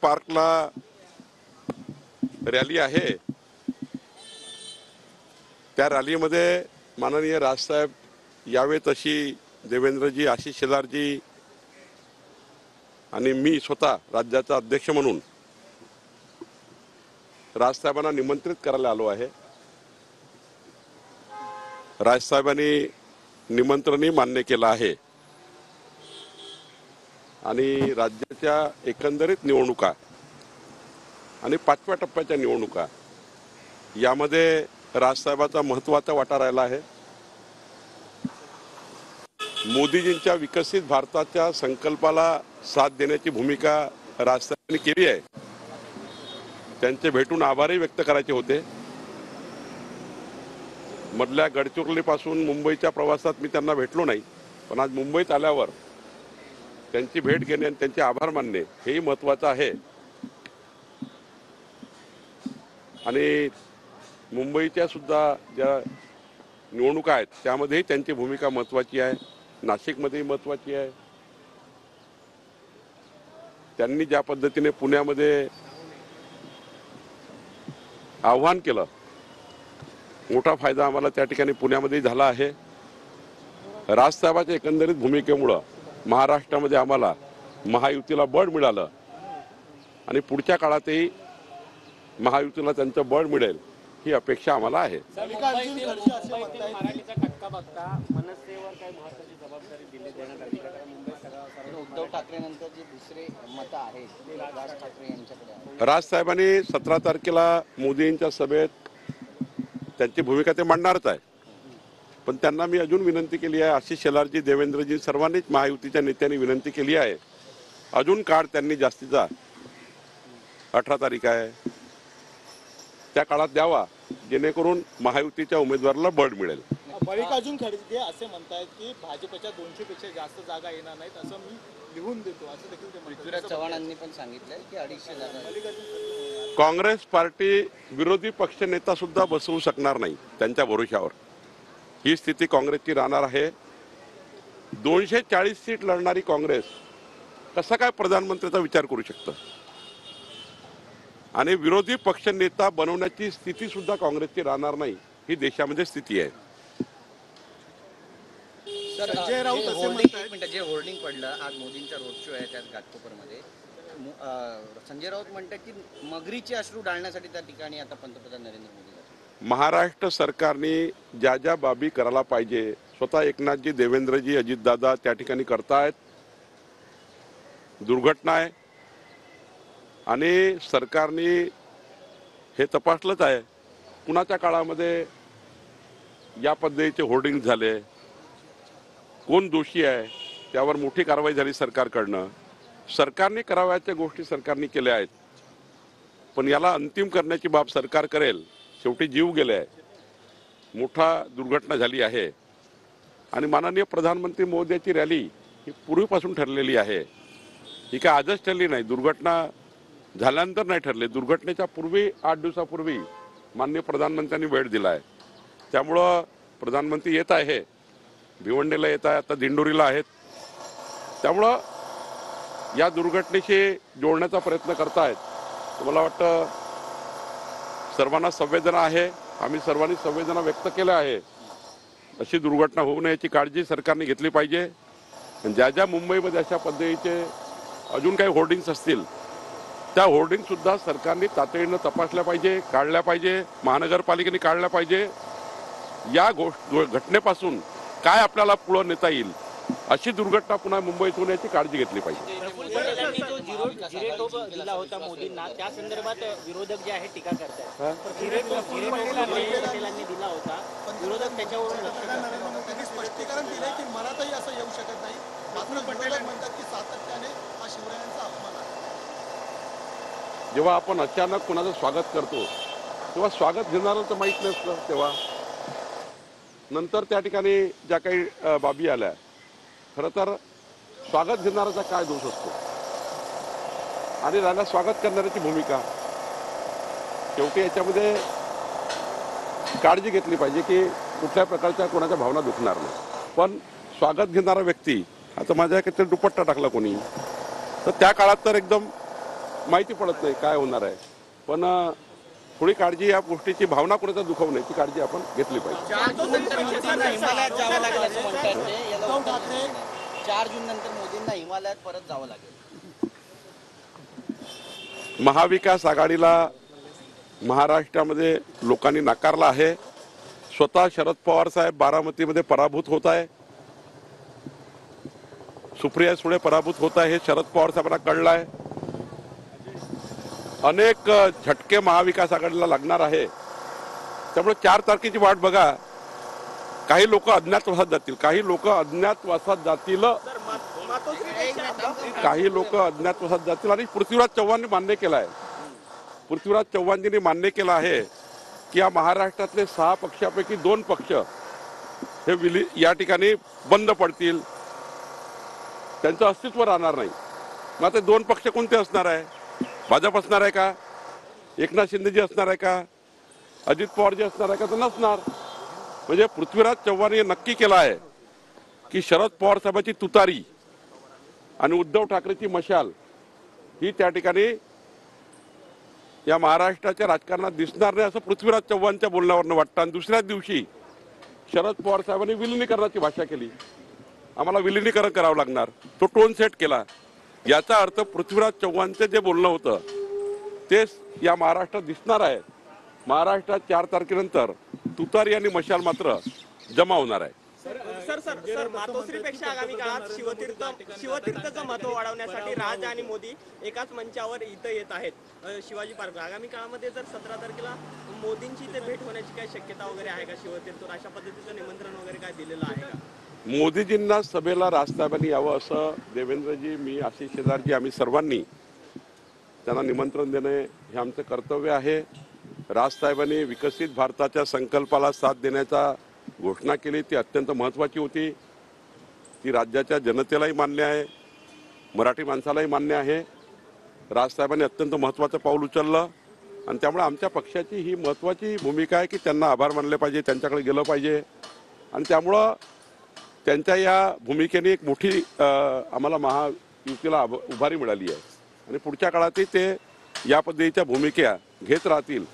पार्कला रॅली आहे, त्या रॅलीमध्ये माननीय राजसाहेब यावेत अशी देवेंद्रजी, आशिष शेलारजी आणि मी स्वतः राज्याचा अध्यक्ष म्हणून राजसाहेबांना निमंत्रित करायला आलो आहे। राजसाहेबांनी निमंत्रणही मान्य केलं आहे आणि राज्याच्या एकंदरीत निवडणुका आणि 5व्या टप्प्याच्या निवडणुका यामध्ये राजसाहेबांचा महत्त्वाचा वाटा राहिला आहे। मोदीजींच्या विकसित भारताच्या संकल्पाला साथ देण्याची भूमिका राजसाहेबांनी केली आहे। त्यांचे भेटून आभारही व्यक्त करायचे होते। मधल्या गडचिरोलीपासून मुंबईच्या प्रवासात मी त्यांना भेटलो नाही, पण आज मुंबईत आल्यावर त्यांची भेट घेणे आणि त्यांचे आभार मानणे हेही महत्त्वाचं आहे। आणि मुंबईच्या सुद्धा ज्या निवडणुका आहेत त्यामध्येही त्यांची भूमिका महत्त्वाची आहे, नाशिकमध्येही महत्त्वाची आहे। त्यांनी ज्या पद्धतीने पुण्यामध्ये आव्हान केलं, मोठा फायदा आम्हाला त्या ठिकाणी पुण्यामध्ये झाला आहे। राजसाहेबांच्या एकंदरीत भूमिकेमुळे महाराष्ट्रामध्ये आम्हाला महायुतीला बळ मिळालं आणि पुढच्या काळातही महायुतीला त्यांचं बळ मिळेल ही अपेक्षा आम्हाला आहे। उद्धव ठाकरेंनंतर जे दुसरे मत आहे राज ठाकरे यांच्याकडे राजसाहेबांनी 17 तारखेला मोदींच्या सभेत त्यांची भूमिका ते मांडणारच आहे, पण त्यांना मी अजून विनंती केली आहे, आशिष शेलारजी, देवेंद्रजी सर्वांनीच महायुतीच्या नेत्यांनी विनंती केली आहे, अजून काळ त्यांनी जास्तीचा 18 तारीख आहे त्या काळात द्यावा, जेणेकरून महायुतीच्या उमेदवाराला बळ मिळेल। मल्लिकार्जुन खरगे असे म्हणतायत की भाजपच्या 200 पेक्षा जास्त जागा येणार नाहीत असं मी लिहून देतो, असं देखील ते म्हणतात। पृथ्वीराज चव्हाणांनी पण सांगितलंय की 250 जागा काँग्रेस पार्टी विरोधी पक्षनेता सुद्धा बसवू शकणार नाही त्यांच्या भरोशावर, ही स्थिती काँग्रेसची राहणार आहे। 240 सीट लढणारी काँग्रेस कसा काय प्रधानमंत्र्याचा विचार करू शकतं आणि विरोधी पक्षनेता बनवण्याची स्थिती सुद्धा काँग्रेसची राहणार नाही, ही देशामध्ये स्थिती आहे। संजय राऊत जे होर्डिंग पडलं आज मोदींचा रोड शो आहे त्यात घाटकोपरमध्ये, संजय राऊत म्हणतात की मगरीचे अश्रू डाळण्यासाठी त्या ठिकाणी आता पंतप्रधान नरेंद्र मोदी जातात। महाराष्ट्र सरकारने ज्या ज्या बाबी करायला पाहिजे स्वतः एकनाथजी, देवेंद्रजी, अजितदादा त्या ठिकाणी करतायत। दुर्घटना आहे आणि सरकारने हे तपासलंच आहे, कुणाच्या काळामध्ये या पद्धतीचे होर्डिंग झाले, कोण दोषी आहे त्यावर मोठी कारवाई झाली सरकारकडनं। सरकारने करावयाच्या गोष्टी सरकारने केल्या आहेत, पण याला अंतिम करण्याची बाब सरकार करेल। शेवटी जीव गेले आहे, मोठा दुर्घटना झाली आहे आणि माननीय प्रधानमंत्री मोदीची रॅली ही पूर्वीपासून ठरलेली आहे, ही काय आजच ठरली नाही, दुर्घटना झाल्यानंतर नाही ठरले, दुर्घटनेच्या पूर्वी 8 दिवसापूर्वी माननीय प्रधानमंत्र्यांनी वेळ दिला आहे। त्यामुळं प्रधानमंत्री येत आहे, भिवंडीला येत आहे, आता दिंडोरीला आहेत, त्यामुळं या दुर्घटनेशी जोडण्याचा प्रयत्न करतायत। मला वाटतं सर्वांना संवेदना आहे, आम्ही सर्वांनी संवेदना व्यक्त केल्या आहे, अशी दुर्घटना होऊ नये याची काळजी सरकारने घेतली पाहिजे। ज्या ज्या मुंबईमध्ये अशा पद्धतीचे अजून काही होर्डिंग्स असतील त्या होर्डिंग सुद्धा सरकारने तातडीनं तपासल्या पाहिजे, काढल्या पाहिजे, महानगरपालिकेने काढल्या पाहिजे। या घटनेपासून काय आपल्याला पुढे नेता येईल अशी दुर्घटना पुन्हा मुंबईत होण्याची काळजी घेतली पाहिजे। दिला होता मोदींना त्या संदर्भात विरोधक जे आहे टीका करतात, दिला होता विरोधक त्याच्यावरून स्पष्टीकरण दिले की मनातही असं येऊ शकत नाही, मात्र पटेल म्हणतात की सातत्याने हा शिवरायांचा अपमान आहे। जेव्हा आपण अचानक कोणाचं स्वागत करतो तेव्हा स्वागत घेणारं तर माहीत नसतं, तेव्हा नंतर त्या ठिकाणी ज्या काही बाबी आल्या, खरं तर स्वागत घेणाऱ्याचा काय दोष असतो आणि राहिला स्वागत करणाऱ्याची भूमिका। शेवटी याच्यामध्ये काळजी घेतली पाहिजे की कुठल्या प्रकारच्या कोणाच्या भावना दुखणार नाही, पण स्वागत घेणारा व्यक्ती आता माझ्या दुपट्टा टाकला कोणी, तर त्या काळात तर एकदम माहिती पडत नाही काय होणार आहे. पण थोडी काळजी, या गोष्टीची भावना कोणाचा दुखवू नये, ती काळजी आपण घेतली पाहिजे. 4 जून नंतर मोदींना हिमालयात जावं लागेल असं म्हणतात ते. याला उद्धव उत्तर ठाकरे 4 जून नंतर मोदींना हिमालयात परत जावं लागेल. महाविकास आघाडीला महाराष्ट्रामध्ये लोकांनी नाकारलं आहे. स्वतः शरद पवार साहेब बारामतीमध्ये पराभूत होत आहे, सुप्रिया सुळे पराभूत होत आहे, हे शरद पवार साहेबांना कळलं आहे. अनेक झटके महाविकास आघाडीला लागणार आहे. त्यामुळे 4 तारखेची वाट बघा. काही लोक अज्ञातवासात जातील, काही लोक अज्ञातवासात जातील, काही लोक अज्ञातवासात जातील. आणि पृथ्वीराज चव्हाणांनी मान्य केलं आहे, पृथ्वीराज चव्हाणजींनी मान्य केलं आहे की या महाराष्ट्रातले 6 पक्षापैकी 2 पक्ष हे या ठिकाणी बंद पडतील, त्यांचं अस्तित्व राहणार नाही. मग आता 2 पक्ष कोणते असणार आहे? भाजप असणार आहे का? एकनाथ शिंदेजी असणार आहे का? अजित पवारजी असणार आहे का? तर नसणार. म्हणजे पृथ्वीराज चव्हाण हे नक्की केलं आहे की शरद पवार साहेबांची तुतारी आणि उद्धव ठाकरेची मशाल ही त्या ठिकाणी या महाराष्ट्राच्या राजकारणात दिसणार नाही, असं पृथ्वीराज चव्हाणच्या बोलण्यावरनं वाटतं. आणि दुसऱ्याच दिवशी शरद पवार साहेबांनी विलिनीकरणाची भाषा केली. आम्हाला विलिनीकरण करावं लागणार, तो टोन सेट केला. याचा अर्थ पृथ्वीराज चव्हाणचं जे बोलणं होतं तेच या महाराष्ट्रात दिसणार आहे. महाराष्ट्रात 4 तारखेनंतर तुतारी आणि मशाल मात्र जमा होणार आहे. सर मातोश्रीपेक्षा आगामी काळात शिवतीर्थचं महत्व वाढवण्यासाठी राज आणि मोदी एकाच मंचावर इथं येत आहेत. शिवाजी पार्क आगामी काळामध्ये जर 17 तारखेला मोदींची इथे भेट होण्याची काय शक्यता वगैरे आहे का? शिवतीर्थवर अशा पद्धतीचं निमंत्रण वगैरे काय दिलेलं आहे का? मोदीजींना सभेला राजसाहेबांनी यावं असं देवेंद्रजी, मी, आशिष शेजारजी, आम्ही सर्वांनी त्यांना निमंत्रण देणे हे आमचं कर्तव्य आहे. राजसाहेबांनी विकसित भारताच्या संकल्पाला साथ देण्याचा घोषणा केली, ती अत्यंत महत्त्वाची होती. ती राज्याच्या जनतेलाही मान्य आहे, मराठी माणसालाही मान्य आहे. राजसाहेबांनी अत्यंत महत्त्वाचं पाऊल उचललं आणि त्यामुळे आमच्या पक्षाची ही महत्त्वाची भूमिका आहे की त्यांना आभार मानले पाहिजे, त्यांच्याकडे गेलं पाहिजे. आणि त्यामुळं त्यांच्या या भूमिकेने एक मोठी आम्हाला महायुतीला उभारी मिळाली आहे. आणि पुढच्या काळातही ते या पद्धतीच्या भूमिका घेत राहतील,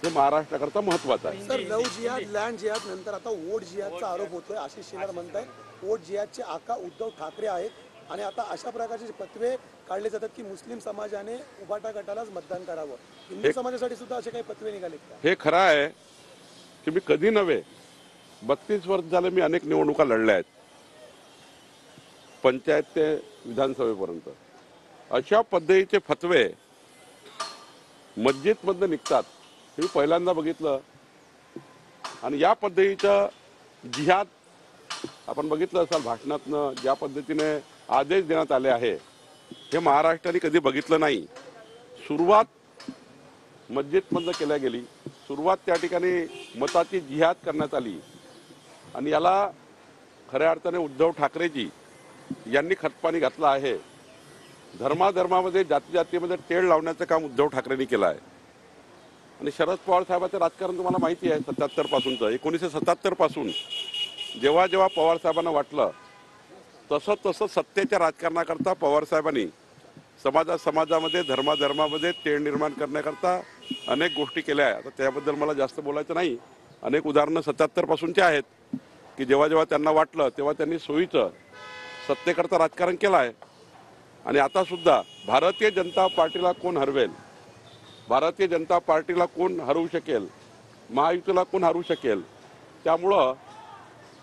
हे महाराष्ट्राकरता महत्वाचं आहे. सर, लव जिहाद, लँड जिहाद नंतर आता वोट जिहादचा आरोप होतोय. आशिष शेलार म्हणताय वोट जिहादचे आका उद्धव ठाकरे आहेत आणि आता अशा प्रकारचे फतवे काढले जातात की मुस्लिम समाजाने उभाटा गटालाच मतदान करावं. हिंदू समाजासाठी सुद्धा असे काही फतवे निघालेत का? हे खरं आहे की मी कधी नव्हे, 32 वर्ष झाले मी अनेक निवडणुका लढल्या आहेत, पंचायत ते विधानसभेपर्यंत. अशा पद्धतीचे फतवे मस्जिदमधनं निघतात हे मी पहिल्यांदा बघितलं. आणि या पद्धतीचं जिहाद आपण बघितलं असाल भाषणातनं, ज्या पद्धतीने आदेश देण्यात आले आहे हे महाराष्ट्राने कधी बघितलं नाही. सुरुवात मस्जिदमधनं केल्या गेली, सुरुवात त्या ठिकाणी मताची जिहाद करण्यात आली. आणि याला खऱ्या अर्थाने उद्धव ठाकरेजी यांनी खतपाणी घातलं आहे. धर्माधर्मामध्ये, जातीजातीमध्ये तेढ लावण्याचं काम उद्धव ठाकरेंनी केलं आहे. आणि शरद पवार साहेबांचं राजकारण तुम्हाला माहिती आहे 77 पासूनचं. 1977 पासून जेव्हा जेव्हा पवार साहेबांना वाटलं तसं तसं सत्तेच्या राजकारणाकरता पवार साहेबांनी समाजामध्ये, धर्माधर्मामध्ये तेढ निर्माण करण्याकरता अनेक गोष्टी केल्या आहेत. आता त्याबद्दल मला जास्त बोलायचं नाही. अनेक उदाहरणं 77 पासूनची आहेत की जेव्हा जेव्हा त्यांना वाटलं तेव्हा त्यांनी सोयीचं सत्तेकरता राजकारण केलं आहे. आणि आता सुद्धा भारतीय जनता पार्टीला कोण हरवेल, भारतीय जनता पार्टीला कोण हरवू शकेल, महायुतीला कोण हरवू शकेल, त्यामुळं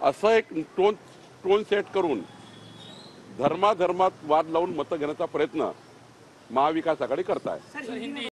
असं एक टोन सेट करून धर्माधर्मात वाद लावून मतं घेण्याचा प्रयत्न महाविकास आघाडी करत आहे.